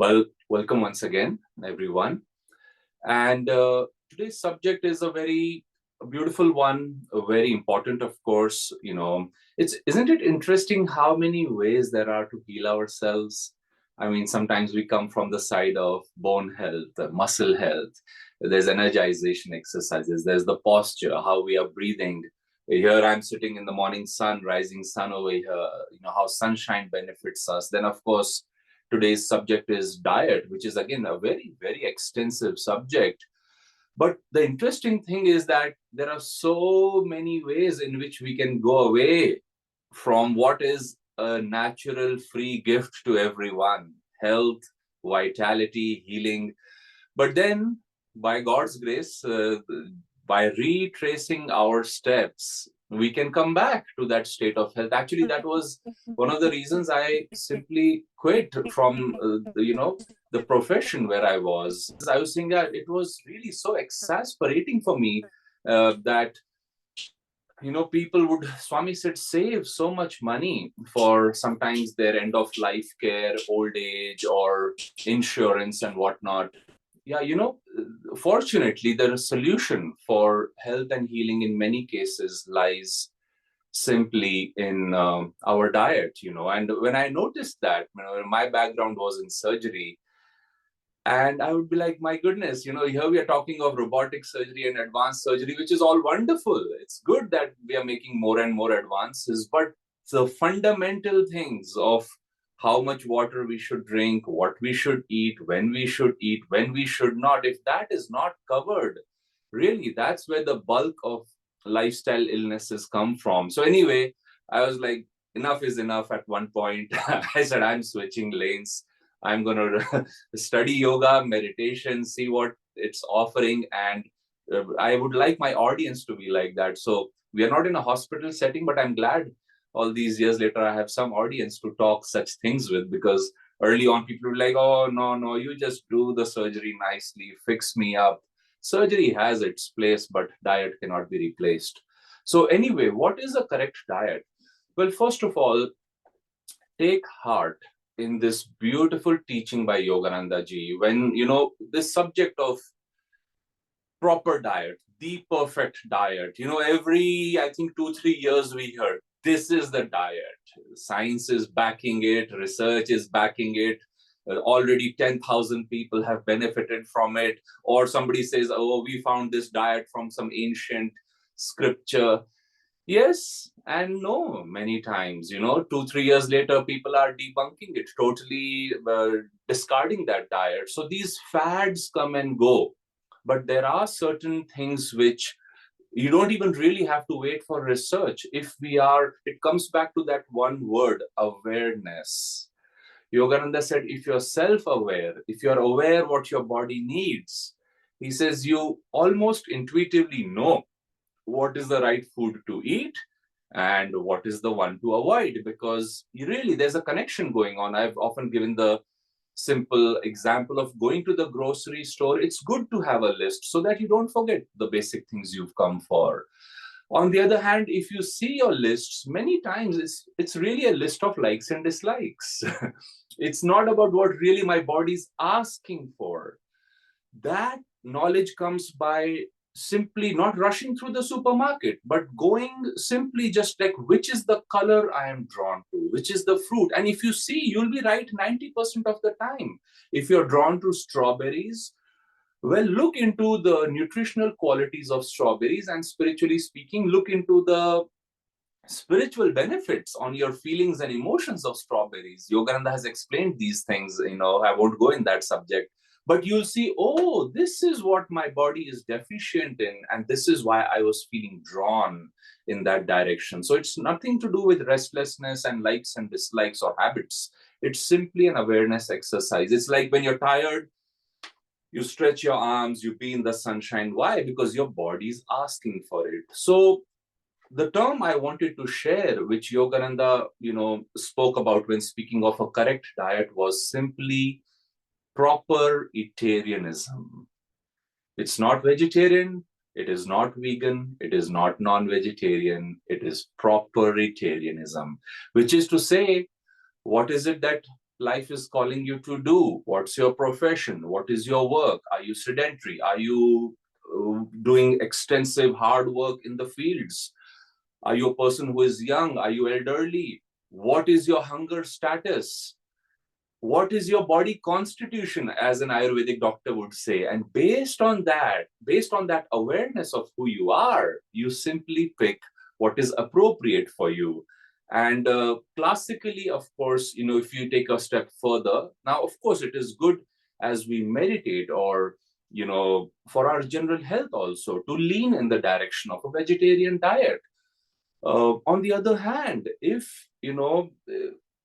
Well, welcome once again, everyone. And today's subject is a very beautiful one, very important, of course. Isn't it interesting how many ways there are to heal ourselves? I mean, sometimes we come from the side of bone health, muscle health. There's energization exercises. There's the posture, how we are breathing. Here I'm sitting in the morning sun, rising sun over here. How sunshine benefits us. Then, of course, today's subject is diet, which is again a very, very extensive subject. But the interesting thing is that there are so many ways in which we can go away from what is a natural free gift to everyone: health, vitality, healing. But then, by God's grace, by retracing our steps, we can come back to that state of health. Actually, that was one of the reasons I simply quit from, the profession where I was. I was saying that it was really so exasperating for me that people would, Swami said, save so much money for sometimes their end of life care, old age, or insurance and whatnot. Yeah, fortunately, the solution for health and healing in many cases lies simply in our diet. And when I noticed that, my background was in surgery, and I would be like, my goodness, here we are talking of robotic surgery and advanced surgery, which is all wonderful. It's good that we are making more and more advances, but the fundamental things of how much water we should drink, what we should eat, when we should not, if that is not covered, really, that's where the bulk of lifestyle illnesses come from. So anyway, I was like, enough is enough at one point. I said, I'm switching lanes. I'm going to study yoga, meditation, see what it's offering. And I would like my audience to be like that. So we are not in a hospital setting, but I'm glad all these years later, I have some audience to talk such things with, because early on people were like, oh, no, you just do the surgery nicely, fix me up. Surgery has its place, but diet cannot be replaced. So anyway, what is a correct diet? Well, first of all, take heart in this beautiful teaching by Yogananda ji, when, this subject of proper diet, the perfect diet, every, I think, 2-3 years we heard, this is the diet. Science is backing it, research is backing it. Already 10,000 people have benefited from it. Or somebody says, oh, we found this diet from some ancient scripture. Yes and no, many times, 2-3 years later, people are debunking it, totally discarding that diet. So these fads come and go. But there are certain things which you don't even really have to wait for research. It comes back to that one word, awareness. Yogananda said, if you're self-aware, if you're aware what your body needs, he says you almost intuitively know what is the right food to eat and what is the one to avoid, because there's a connection going on. I've often given the simple example of going to the grocery store. It's good to have a list so that you don't forget the basic things you've come for. On the other hand, if you see your lists, many times it's really a list of likes and dislikes. It's not about what really my body's asking for. That knowledge comes by simply not rushing through the supermarket, but going simply just like, which is the color I am drawn to, which is the fruit. And if you see, you'll be right 90% of the time. If you're drawn to strawberries, well, look into the nutritional qualities of strawberries, and spiritually speaking, look into the spiritual benefits on your feelings and emotions of strawberries. Yogananda has explained these things, I won't go in that subject, but you'll see, oh, this is what my body is deficient in, and this is why I was feeling drawn in that direction. So it's nothing to do with restlessness and likes and dislikes or habits. It's simply an awareness exercise. It's like when you're tired, you stretch your arms, you be in the sunshine. Why? Because your body is asking for it. So the term I wanted to share, which Yogananda, spoke about when speaking of a correct diet, was simply properitarianism. It's not vegetarian, it is not vegan, it is not non-vegetarian, it is properitarianism, which is to say, what is it that life is calling you to do. What's your profession? What is your work? Are you sedentary? Are you doing extensive hard work in the fields? Are you a person who is young? Are you elderly? What is your hunger status? What is your body constitution, as an Ayurvedic doctor would say? And based on that awareness of who you are, you simply pick what is appropriate for you. And classically, of course, if you take a step further, now, of course, it is good as we meditate, or for our general health also, to lean in the direction of a vegetarian diet. On the other hand, if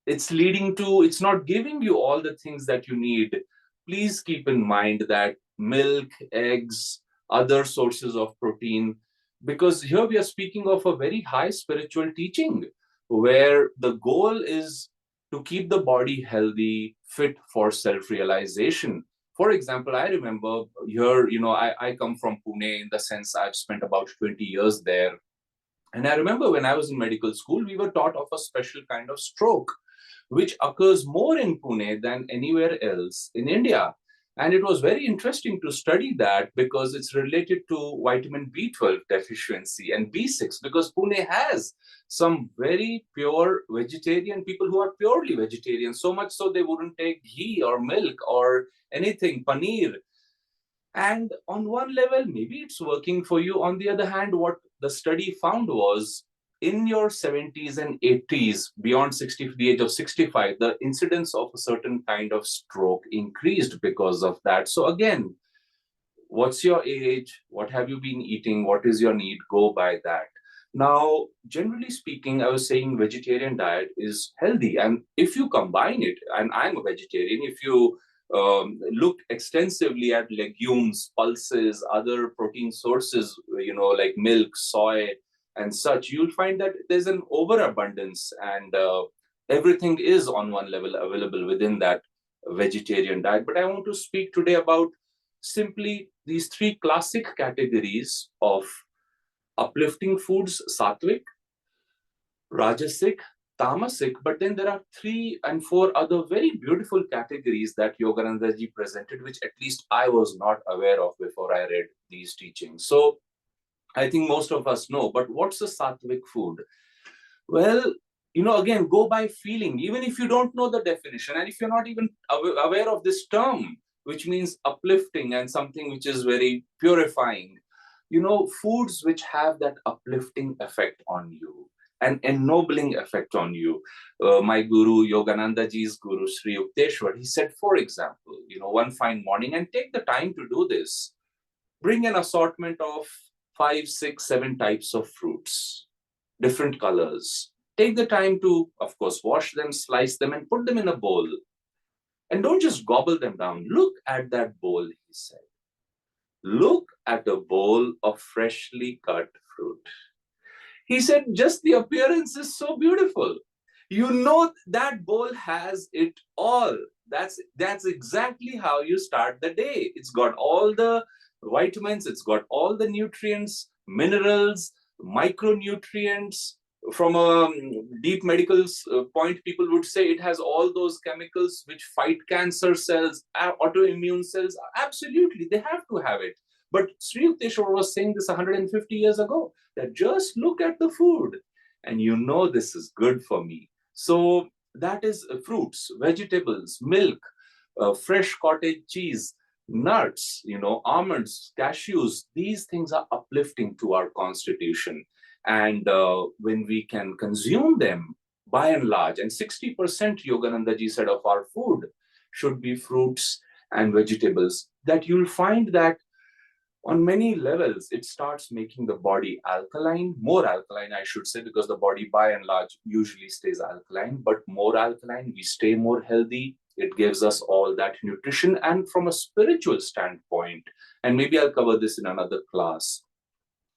it's not giving you all the things that you need, please keep in mind that milk, eggs, other sources of protein, because here we are speaking of a very high spiritual teaching where the goal is to keep the body healthy, fit for self-realization. For example, I remember here, I come from Pune, in the sense I've spent about 20 years there. And I remember when I was in medical school, we were taught of a special kind of stroke, which occurs more in Pune than anywhere else in India. And it was very interesting to study that, because it's related to vitamin B12 deficiency and B6, because Pune has some very pure vegetarian people who are purely vegetarian, so much so they wouldn't take ghee or milk or anything, paneer. And on one level, maybe it's working for you. On the other hand, what the study found was, in your 70s and 80s, beyond the age of 65, the incidence of a certain kind of stroke increased because of that. So again, what's your age? What have you been eating? What is your need? Go by that. Now, generally speaking, I was saying vegetarian diet is healthy. And if you combine it, and I'm a vegetarian, if you look extensively at legumes, pulses, other protein sources, like milk, soy, and such, you'll find that there's an overabundance, and everything is on one level available within that vegetarian diet. But I want to speak today about simply these three classic categories of uplifting foods: sattvic, rajasic, tamasic. But then there are 3 and 4 other very beautiful categories that Yogananda ji presented, which at least I was not aware of before I read these teachings. So I think most of us know, but what's a sattvic food? Well, again, go by feeling, even if you don't know the definition, and if you're not even aware of this term, which means uplifting and something which is very purifying. Foods which have that uplifting effect on you, an ennobling effect on you. My guru, Yogananda ji's guru, Sri Yukteswar, he said, for example, one fine morning, and take the time to do this, bring an assortment of 5, 6, 7 types of fruits, different colors. Take the time to, of course, wash them, slice them, and put them in a bowl. And don't just gobble them down. Look at that bowl, he said. Look at a bowl of freshly cut fruit. He said, just the appearance is so beautiful. That bowl has it all. That's exactly how you start the day. It's got all the vitamins, it's got all the nutrients, minerals, micronutrients. From a deep medical point, people would say it has all those chemicals which fight cancer cells, autoimmune cells. Absolutely, they have to have it. But Sri Yukteswar was saying this 150 years ago, that just look at the food and this is good for me. So that is fruits, vegetables, milk, fresh cottage cheese, nuts, almonds, cashews. These things are uplifting to our constitution. And when we can consume them, by and large, and 60%, Yogananda ji said, of our food should be fruits and vegetables, that you'll find that on many levels, it starts making the body alkaline, more alkaline, I should say, because the body by and large usually stays alkaline, but more alkaline, we stay more healthy. It gives us all that nutrition. And from a spiritual standpoint, and maybe I'll cover this in another class,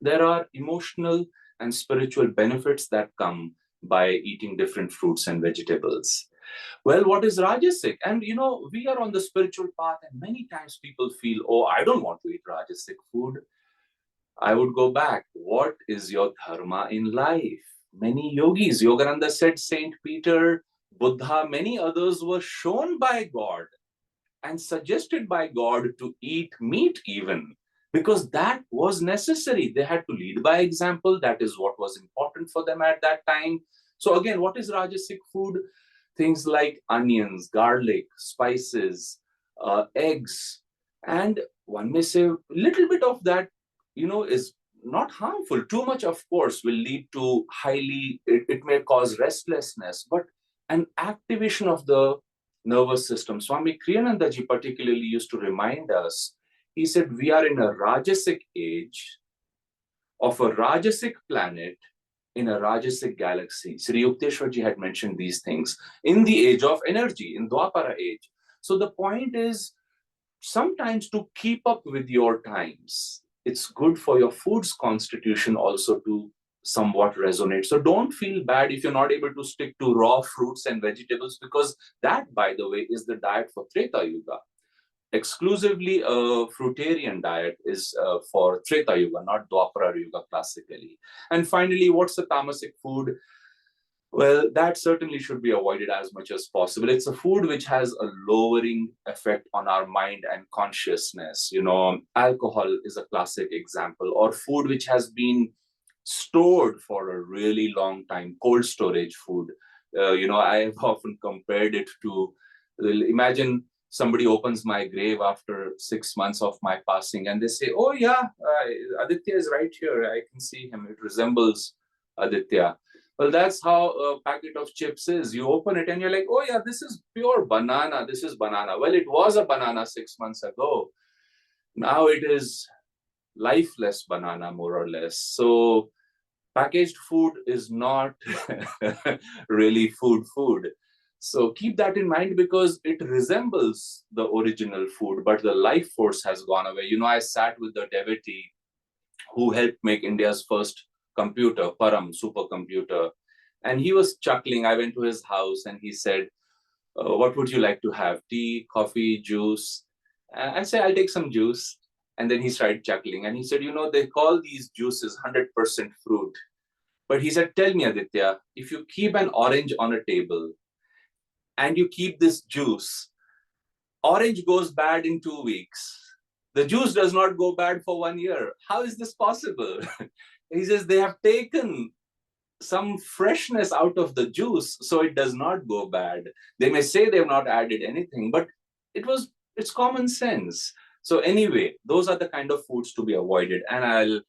there are emotional and spiritual benefits that come by eating different fruits and vegetables. Well, what is Rajasic? And we are on the spiritual path, and many times people feel, oh, I don't want to eat Rajasic food. I would go back. What is your dharma in life? Many yogis, Yogananda said, Saint Peter Buddha, many others were shown by God and suggested by God to eat meat even, because that was necessary. They had to lead by example. That is what was important for them at that time. So again, what is Rajasic food? Things like onions, garlic, spices, eggs, and one may say a little bit of that, is not harmful. Too much, of course, will lead to it may cause restlessness, but an activation of the nervous system. Swami Kriyanandaji particularly used to remind us, he said, we are in a Rajasic age of a Rajasic planet in a Rajasic galaxy. Sri Yukteswarji had mentioned these things in the age of energy, in Dwapara age. So the point is, sometimes to keep up with your times, it's good for your food's constitution also to somewhat resonate. So don't feel bad if you're not able to stick to raw fruits and vegetables, because that, by the way, is the diet for Treta Yuga. Exclusively a fruitarian diet is for Treta Yuga, not Dwapara Yuga classically. And finally, what's the tamasic food? Well, that certainly should be avoided as much as possible. It's a food which has a lowering effect on our mind and consciousness. Alcohol is a classic example, or food which has been stored for a really long time, cold storage food. I have often compared it to, imagine somebody opens my grave after 6 months of my passing and they say, oh yeah, Aditya is right here. I can see him. It resembles Aditya. Well, that's how a packet of chips is. You open it and you're like, oh yeah, this is pure banana. This is banana. Well, it was a banana 6 months ago. Now it is lifeless banana, more or less. So packaged food is not really food. So keep that in mind, because it resembles the original food, but the life force has gone away. I sat with the devotee who helped make India's first computer, supercomputer. And he was chuckling. I went to his house and he said, what would you like to have? Tea, coffee, juice? I said, I'll take some juice. And then he started chuckling. And he said, they call these juices 100% fruit. But he said, tell me, Aditya, if you keep an orange on a table and you keep this juice, orange goes bad in 2 weeks. The juice does not go bad for 1 year. How is this possible? He says they have taken some freshness out of the juice so it does not go bad. They may say they have not added anything, but it's common sense. So anyway, those are the kind of foods to be avoided. And I'll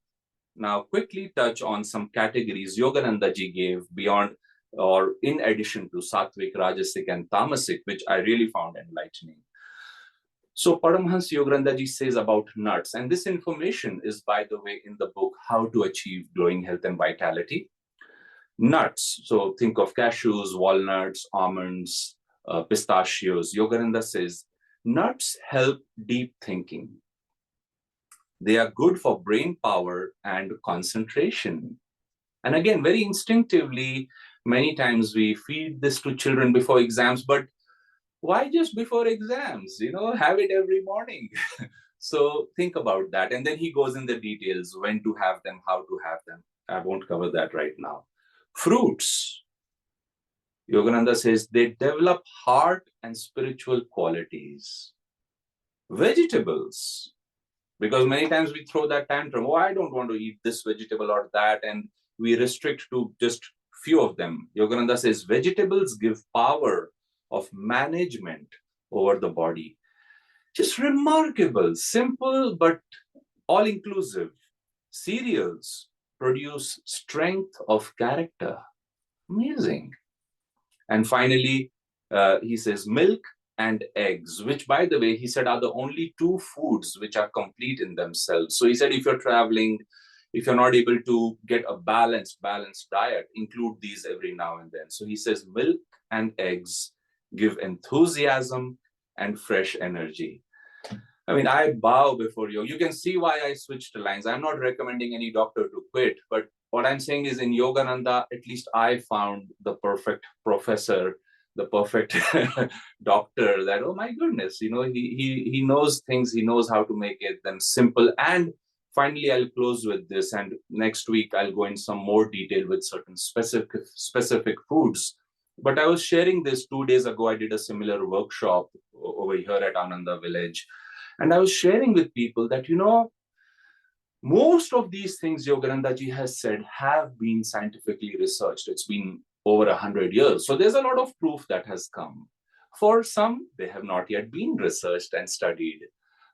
now quickly touch on some categories Yogananda ji gave beyond or in addition to Sattvic, Rajasic, and Tamasic, which I really found enlightening. So Paramhansa Yogananda ji says about nuts, and this information is, by the way, in the book, How to Achieve Glowing Health and Vitality. Nuts, so think of cashews, walnuts, almonds, pistachios. Yogananda says, nuts help deep thinking. They are good for brain power and concentration. And again, very instinctively, many times we feed this to children before exams, but why just before exams? Have it every morning. So think about that. And then he goes in the details, when to have them, how to have them. I won't cover that right now. Fruits, Yogananda says, they develop heart and spiritual qualities. Vegetables, because many times we throw that tantrum, oh, I don't want to eat this vegetable or that, and we restrict to just few of them. Yogananda says, vegetables give power of management over the body. Just remarkable, simple, but all-inclusive. Cereals produce strength of character. Amazing. And finally, he says milk and eggs, which, by the way, he said are the only two foods which are complete in themselves. So he said, if you're traveling, if you're not able to get a balanced diet, include these every now and then. So he says milk and eggs give enthusiasm and fresh energy. I mean, I bow before you. You can see why I switched lines. I'm not recommending any doctor to quit, but what I'm saying is, in Yogananda, at least I found the perfect professor, the perfect doctor, that, oh my goodness, he knows things, he knows how to make them simple. And finally, I'll close with this, and next week I'll go in some more detail with certain specific foods But I was sharing this 2 days ago. I did a similar workshop over here at Ananda village. And I was sharing with people that, most of these things Yogananda ji has said have been scientifically researched. It's been over 100 years. So there's a lot of proof that has come. For some, they have not yet been researched and studied.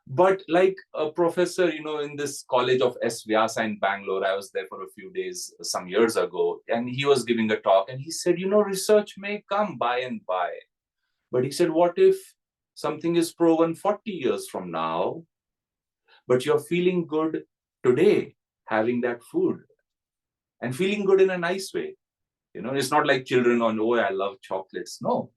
But like a professor, in this college of S. Vyasa in Bangalore, I was there for a few days some years ago, and he was giving a talk, and he said, research may come by and by. But he said, what if something is proven 40 years from now, but you're feeling good today, having that food and feeling good in a nice way? It's not like children on, oh, I love chocolates. No,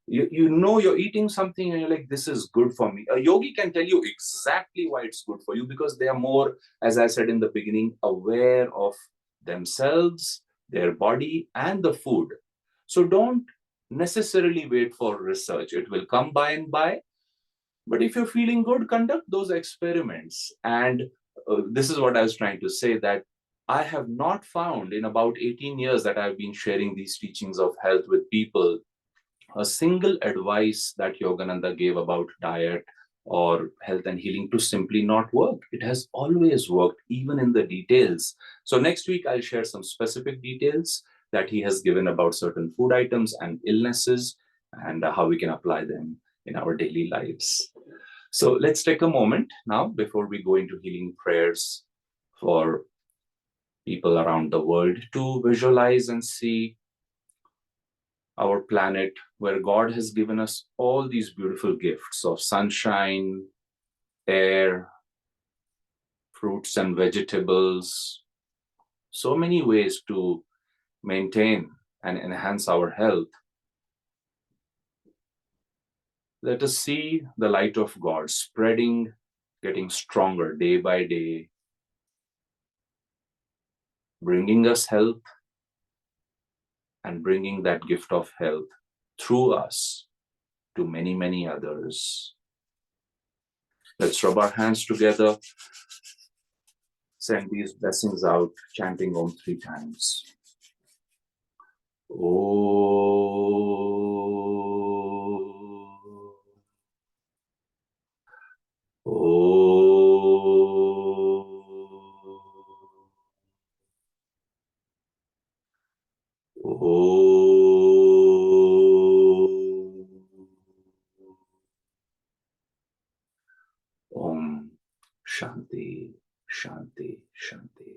you're eating something and you're like, this is good for me. A yogi can tell you exactly why it's good for you, because they are more, as I said in the beginning, aware of themselves, their body, and the food. So don't necessarily wait for research. It will come by and by. But if you're feeling good, conduct those experiments. And this is what I was trying to say, that I have not found in about 18 years that I've been sharing these teachings of health with people, a single advice that Yogananda gave about diet or health and healing to simply not work. It has always worked, even in the details. So next week, I'll share some specific details that he has given about certain food items and illnesses, and how we can apply them in our daily lives. So let's take a moment now before we go into healing prayers for people around the world to visualize and see our planet, where God has given us all these beautiful gifts of sunshine, air, fruits and vegetables, so many ways to maintain and enhance our health. Let us see the light of God spreading, getting stronger day by day, bringing us health and bringing that gift of health through us to many, many others. Let's rub our hands together, send these blessings out, chanting Om 3 times. Om Shanti, Shanti, Shanti.